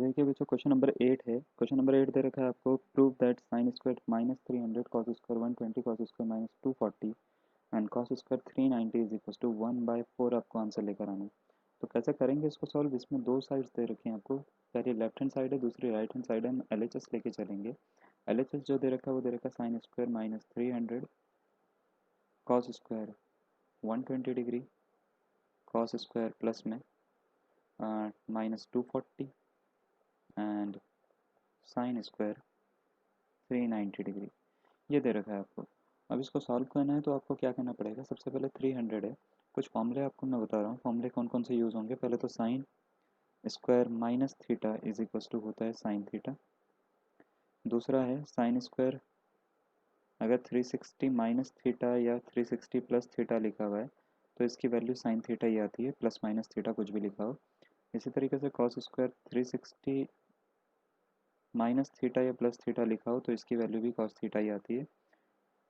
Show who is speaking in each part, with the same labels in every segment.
Speaker 1: देखिए बच्चों question number 8 है। क्वेश्चन नंबर 8 दे रखा है आपको, prove that sine square -300 cos square 120 cos square -240 and cos square 390 is equal to 1/4 आपको आंसर लेकर आना है। तो कैसे करेंगे इसको सॉल्व? इसमें दो साइड्स दे रखी हैं आपको, पहले लेफ्ट हैंड साइड है, दूसरी राइट हैंड साइड है। हम LHS लेके चलेंगे। LHS जो दे रखा है वो दे रखा है sign square -300 cos square 120 degree cos square plus में -240 एंड साइन स्क्वायर 390 डिग्री, ये दे रखा है आपको। अब इसको सॉल्व करना है तो आपको क्या करना पड़ेगा? सबसे पहले 300 है, कुछ फॉर्मूले आपको मैं बता रहा हूँ, फॉर्मूले कौन कौन से यूज़ होंगे। पहले तो sine square minus theta is equal to होता है साइन थीटा। दूसरा है साइन स्क्वायर, अगर 360 माइनस थीटा या 360 प्लस थीटा लिखा हुआ है तो इसकी वैल्यू साइन थीटा ही आती है, प्लस माइनस थीटा कुछ भी लिखा हो। इसी तरीके से कॉस स्क्वायर 360 माइनस थीटा या प्लस थीटा लिखा हो तो इसकी वैल्यू भी कॉस थीटा ही आती है।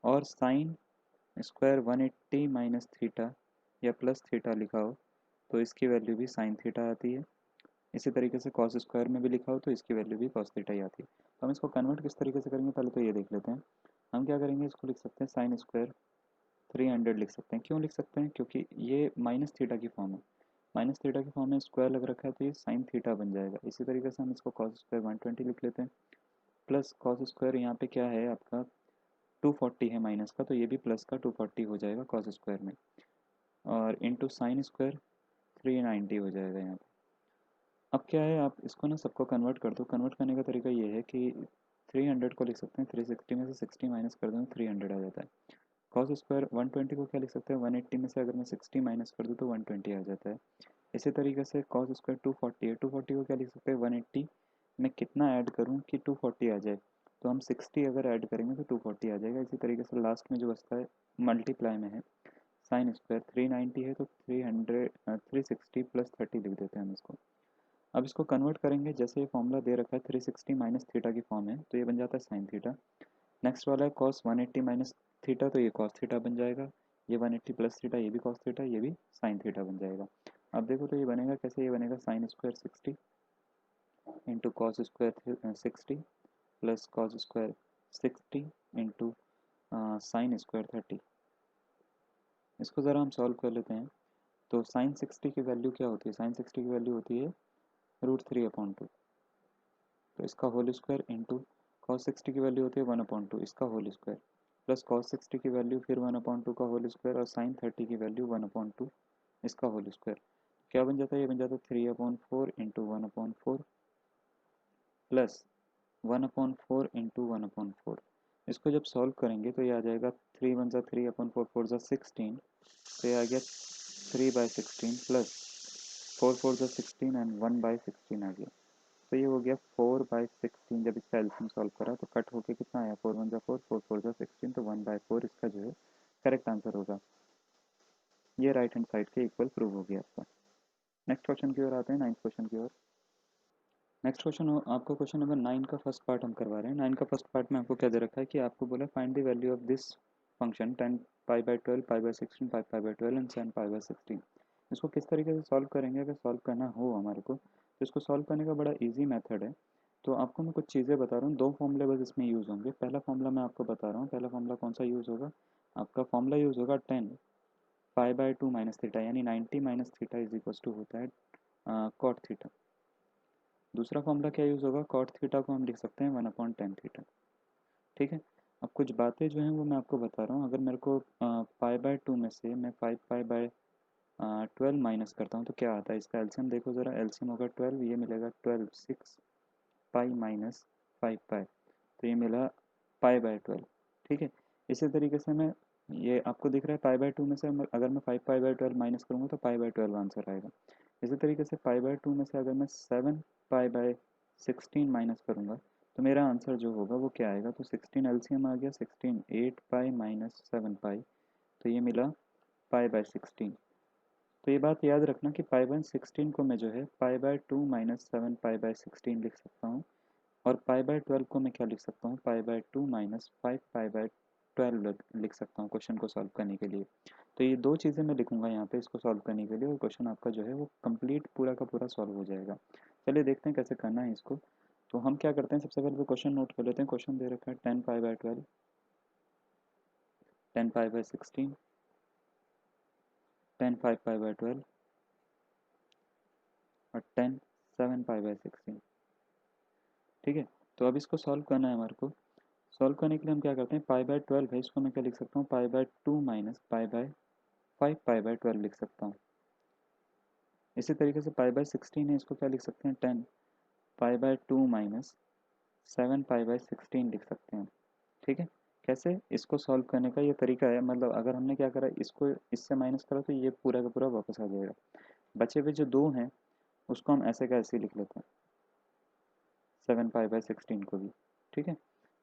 Speaker 1: और साइन स्क्वायर 180 माइनस थीटा या प्लस थीटा लिखा हो तो इसकी वैल्यू भी साइन थीटा आती है। इसी तरीके से कॉस स्क्वायर में भी लिखा हो तो इसकी वैल्यू भी कॉस थीटा ही आती है। तो हम इसको कन्वर्ट किस तरीके से करेंगे पहले तो ये देख लेते हैं। हम क्या करेंगे, इसको लिख सकते हैं साइन स्क्वायर 300 लिख सकते हैं। क्यों लिख सकते हैं? क्योंकि ये माइनस थीटा की फॉर्म है, माइनस थीटा की फॉर्म में स्क्वायर लग रखा है तो ये साइन थीटा बन जाएगा। इसी तरीके से हम इसको कॉस स्क्वायर 120 लिख लेते हैं, प्लस कॉस स्क्वायर यहाँ पे क्या है आपका 240 है माइनस का, तो ये भी प्लस का 240 हो जाएगा कॉस स्क्वायर में, और इंटू साइन स्क्वायर 390 हो जाएगा यहाँ पे। अब क्या है, आप इसको ना सबको कन्वर्ट कर दो। कन्वर्ट करने का तरीका ये है कि 300 को लिख सकते हैं 360 में से 60 माइनस कर दूँ 300 आ जाता है। कॉस स्क्वायर 120 को क्या लिख सकते हैं, 180 में से अगर मैं 60 माइनस कर दूँ तो 120 आ जाता है। इसी तरीके से कॉस स्क्वायर 240 है, 240 को क्या लिख सकते हैं, 180 में कितना ऐड करूँ कि 240 आ जाए, तो हम 60 अगर ऐड करेंगे तो 240 आ जाएगा। इसी तरीके से लास्ट में जो बचता है मल्टीप्लाई में है, साइन स्क्वायर 390 है तो 360 प्लस 30 लिख देते हैं हम इसको। अब इसको कन्वर्ट करेंगे, जैसे ये फॉर्मूला दे रखा है 360 माइनस थीटा की फॉर्म है तो ये बन जाता है साइन थीटा। नेक्स्ट वाला है कॉस 180 माइनस थीटा, तो ये कॉस थीटा बन जाएगा। ये 180 प्लस थीटा, ये भी कॉस थीटा, ये भी साइन थीटा बन जाएगा। अब देखो तो ये बनेगा कैसे, ये बनेगा sine square 60 into cos square 60 plus cos square 60 into sine square 30। इसको ज़रा हम सॉल्व कर लेते हैं। तो साइन 60 की वैल्यू क्या होती है? साइन 60 की वैल्यू होती है √3/2, तो इसका होल स्क्वायर इंटू कॉस 60 की वैल्यू होती है 1/2, इसका होल स्क्वायर, प्लस कॉस 60 की वैल्यू फिर 1/2 का होल स्क्वायर, और साइन 30 की वैल्यू 1/2 इसका होल स्क्वायर। क्या बन जाता है? ये बन जाता है 3/4 इंटू 1/4 प्लस 1/4 इंटू 1/4। इसको जब सॉल्व करेंगे तो ये आ जाएगा 3 × 1 = 3/4, 4 × 16, तो ये आ गया 3/16 प्लस 4 × 4 = 16 एंड 1/16 आ गया। तो ये हो गया 4/16। जब इसका एलसीएम सॉल्व करा तो कट होके कितना आया, 4 × 1 = 4, 4 × 4 = 16, तो 1/4 इसका जो है करेक्ट आंसर होगा। ये राइट हैंड साइड के इक्वल प्रूव हो गया आपका। नेक्स्ट क्वेश्चन की ओर आते हैं, 9th क्वेश्चन की ओर। नेक्स्ट क्वेश्चन आपको क्वेश्चन नंबर 9 का फर्स्ट पार्ट हम करवा रहे हैं। 9 का फर्स्ट पार्ट में आपको क्या दे रखा है कि आपको बोला find the value of this function 10π/12, π/16, 5π/12 and 7π/16। इसको किस तरीके से सॉल्व करेंगे? अगर सॉल्व करना हो हमारे को तो इसको सॉल्व करने का बड़ा ईजी मेथड है। तो आपको मैं कुछ चीज़ें बता रहा हूँ, दो फॉर्मूले बस इसमें यूज़ होंगे। पहला फॉर्मूला मैं आपको बता रहा हूँ, पहला फॉर्मूला कौन सा यूज़ होगा? आपका फॉर्मूला यूज़ होगा 10π/2 माइनस थीटा, यानी 90 minus theta is equal to होता है कॉट थीटा। दूसरा फॉर्मूला क्या यूज़ होगा? कॉट थीटा को हम लिख सकते हैं 1/10 थीटा। ठीक है। अब कुछ बातें जो हैं वो मैं आपको बता रहा हूँ। अगर मेरे को π/2 में से मैं 5π/12 माइनस करता हूँ तो क्या आता है? इसका एलसीएम देखो ज़रा, एलसीएम होगा 12, ये मिलेगा 12 6 पाई माइनस 5π, तो ये मिला π/12। ठीक है। इसी तरीके से मैं, ये आपको दिख रहा है π/2 में से अगर मैं 5π/12 माइनस करूँगा तो π/12 आंसर आएगा। इसी तरीके से π/2 में से अगर मैं 7π/16 माइनस करूँगा तो मेरा आंसर जो होगा वो क्या आएगा? तो 16 एलसीएम आ गया, 16 8π माइनस 7π, तो ये मिला π/16। तो ये बात याद रखना कि π/16 को मैं जो है π/2 माइनस 7π/16 लिख सकता हूँ, और π/12 को मैं क्या लिख सकता हूँ? π/2 माइनस 5π/12 लिख सकता हूँ क्वेश्चन को सॉल्व करने के लिए। तो ये दो चीज़ें मैं लिखूंगा यहाँ पे इसको सॉल्व करने के लिए, और क्वेश्चन आपका जो है वो कंप्लीट पूरा का पूरा सॉल्व हो जाएगा। चलिए देखते हैं कैसे करना है इसको। तो हम क्या करते हैं, सबसे पहले तो क्वेश्चन नोट कर लेते हैं। क्वेश्चन दे रखा है 10 pi by 12, 10 pi by 16, 10 5 pi by 12 और 10 7 पाई बाय 16। ठीक है, तो अब इसको सॉल्व करना है हमारे को। सॉल्व करने के लिए हम क्या करते हैं, पाई बाय 12 है, इसको मैं क्या लिख सकता हूँ, pi by 2 minus pi by 5 pi by 12 लिख सकता हूँ। इसी तरीके से पाई बाय 16 है, इसको क्या लिख सकते हैं, 10 pi by 2 minus 7 pi by 16 लिख सकते हैं। ठीक है, कैसे इसको सॉल्व करने का ये तरीका है, मतलब अगर हमने क्या करा, इसको इससे माइनस करा तो ये पूरा का पूरा वापस आ जाएगा। बचे हुए जो दो हैं उसको हम ऐसे का ऐसे लिख लेते हैं, 7 पाई बाय 16 को भी। ठीक है,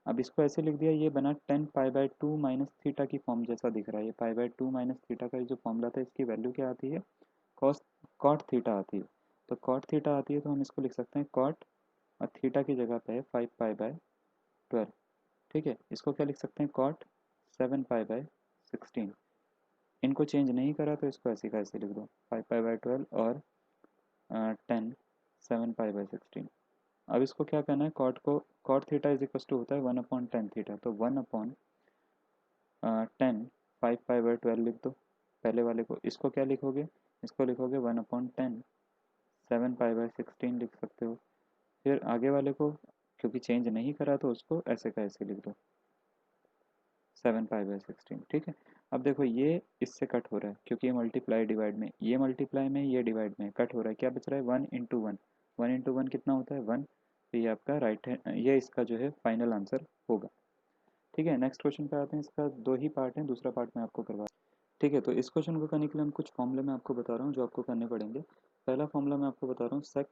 Speaker 1: अब इसको ऐसे लिख दिया, ये बना 10 पाई बाय 2 माइनस थीटा की फॉर्म जैसा दिख रहा है। ये पाई बाय 2 माइनस थीटा का जो फॉर्मूला था, इसकी वैल्यू क्या आती है, कॉस कॉट थीटा आती है। तो कॉट थीटा आती है तो हम इसको लिख सकते हैं कॉट, और थीटा की जगह पे है 5 पाई बाय 12। ठीक है, इसको क्या लिख सकते हैं, कॉट 7 पाई बाय 16। इनको चेंज नहीं करा तो इसको ऐसे का ऐसे लिख दो, 5 पाई बाय 12 और 10 7 पाई बाय 16। अब इसको क्या करना है, कॉट को, cot theta is equal to होता है 1/10 थीटा, तो 1/10 5 पाई बाय 12 लिख दो पहले वाले को। इसको क्या लिखोगे, इसको लिखोगे 1/10 7 पाई बाय 16 लिख सकते हो। फिर आगे वाले को क्योंकि चेंज नहीं करा तो उसको ऐसे का ऐसे लिख दो, 7 पाई बाय 16। ठीक है, अब देखो ये इससे कट हो रहा है क्योंकि ये मल्टीप्लाई डिवाइड में, ये मल्टीप्लाई में, ये डिवाइड में, कट हो रहा है। क्या बच रहा है, 1 इंटू 1, 1 इंटू 1 कितना होता है 1। तो ये आपका राइट है, ये इसका जो है फाइनल आंसर होगा। ठीक है, नेक्स्ट क्वेश्चन पे आते हैं। इसका दो ही पार्ट है, दूसरा पार्ट मैं आपको करवा। ठीक है, तो इस क्वेश्चन को करने के लिए हम कुछ फॉर्मूले मैं आपको बता रहा हूँ जो आपको करने पड़ेंगे। पहला फॉर्मूला मैं आपको बता रहा हूँ, सेक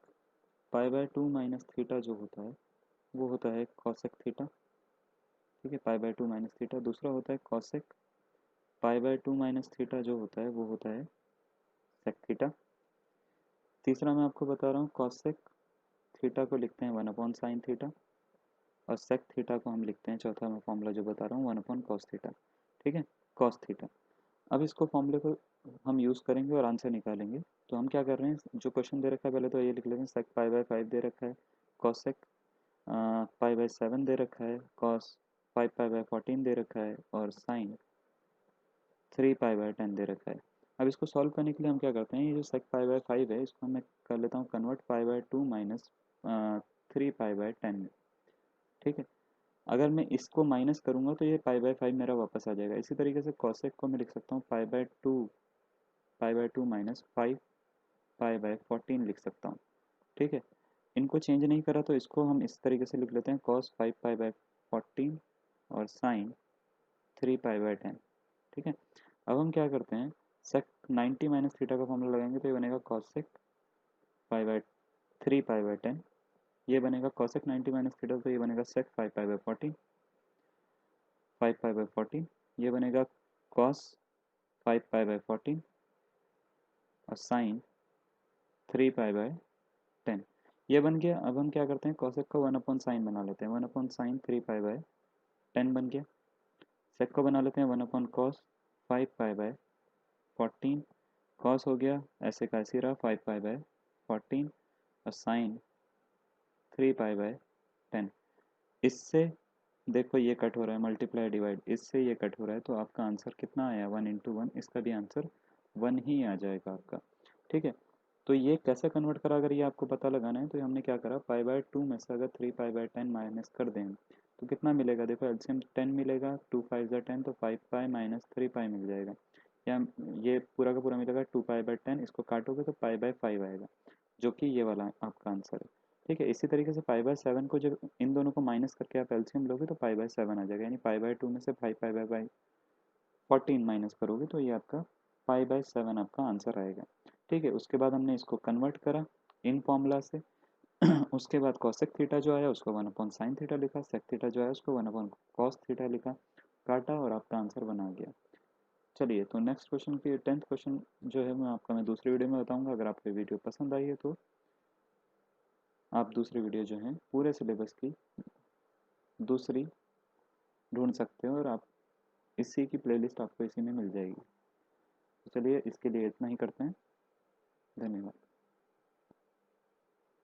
Speaker 1: पाई बाय 2 माइनस थीटा जो होता है वो होता है कॉसेक थीटा। ठीक है, पाई बाय 2 माइनस थीटा। दूसरा होता है cosec pi by 2 minus theta जो होता है वो होता है सेक थीटा। तीसरा मैं आपको बता रहा हूँ, कॉसेक थीटा को लिखते हैं 1/sin थीटा, और सेक थीटा को हम लिखते हैं, चौथा मैं फॉर्मूला जो बता रहा हूँ, 1/cos थीटा। ठीक है, कॉस थीटा। अब इसको फॉर्मूले को हम यूज़ करेंगे और आंसर निकालेंगे। तो हम क्या कर रहे हैं, जो क्वेश्चन दे रखा है पहले तो ये लिख लेते हैं, सेक पाई बाय 5 दे रखा है, कॉसेक पाई बाय 7 दे रखा है, कॉस 5 पाई बाय 14 दे रखा है, और साइन 3 पाई बाय 10 दे रखा है। अब इसको सॉल्व करने के लिए हम क्या करते हैं, ये जो सेक पाई बाय 5 है इसको मैं कर लेता हूँ convert pi by 2 minus 3 pi by 10 में। ठीक है, अगर मैं इसको माइनस करूँगा तो ये पाई बाय 5 मेरा वापस आ जाएगा। इसी तरीके से कॉसेक को मैं लिख सकता हूँ pi by two minus 5 pi by 14 लिख सकता हूँ। ठीक है, इनको चेंज नहीं करा तो इसको हम इस तरीके से लिख लेते हैं, कॉस 5 पाई बाय 14 और साइन 3 पाई बाय 10। ठीक है, अब हम क्या करते हैं, सेक 90 माइनस थीटा का फॉर्मूला लगाएंगे तो ये बनेगा cosec pi by 3 pi by 10। ये बनेगा कॉसेक 90 माइनस थीटा, तो ये बनेगा सेक 5 पाई बाय 14 ये बनेगा कॉस 5 पाई बाय 14 और साइन 3 पाई बाय 10 ये बन गया। अब हम क्या करते हैं, कॉसेक को 1/sin बना लेते हैं, 1/sin 3 पाई बाय 10 बन गया। सेक को बना लेते हैं 1/cos 5 पाई बाय 14, कॉस हो गया ऐसे का ऐसे रहा 5 पाई बाय 14, और साइन 3 पाई बाय 10। इससे देखो ये कट हो रहा है, मल्टीप्लाई डिवाइड, इससे ये कट हो रहा है, तो आपका आंसर कितना आया, 1 इंटू 1, इसका भी आंसर 1 ही आ जाएगा आपका। ठीक है, तो ये कैसे कन्वर्ट करा, अगर ये आपको पता लगाना है तो हमने क्या करा, पाई बाय 2 में से अगर 3 पाई बाय 10 माइनस कर दें तो कितना मिलेगा, देखो एलसीएम 10 मिलेगा, 2 5 10, तो 5 पाई माइनस 3 पाई मिल जाएगा। या ये पूरा का पूरा मिलेगा 2 पाई बाय 10, इसको काटोगे तो पाई बाय 5 आएगा, जो कि ये वाला आपका आंसर है। ठीक है, इसी तरीके से पाई बाय 7 को जब इन दोनों को माइनस करके आप एलसीएम लोगे तो पाई बाय 7 आ जाएगा, यानी पाई बाय 2 में से 5 पाई बाय 14 माइनस करोगे तो ये आपका पाई बाय 7 आपका आंसर आएगा। ठीक है, उसके बाद हमने इसको कन्वर्ट करा इन फॉर्मूला से। उसके बाद कॉसेक थीटा जो आया उसको 1/sin थीटा लिखा, सेक थीटा जो आया उसको 1/cos थीटा लिखा, काटा और आपका आंसर बना गया। चलिए, तो नेक्स्ट क्वेश्चन की 10th क्वेश्चन जो है मैं दूसरी वीडियो में बताऊंगा। अगर आपको वीडियो पसंद आई है तो आप दूसरी वीडियो जो है पूरे सिलेबस की दूसरी ढूंढ सकते हो, और आप इसी की प्लेलिस्ट आपको इसी में मिल जाएगी। तो चलिए, इसके लिए इतना ही करते हैं।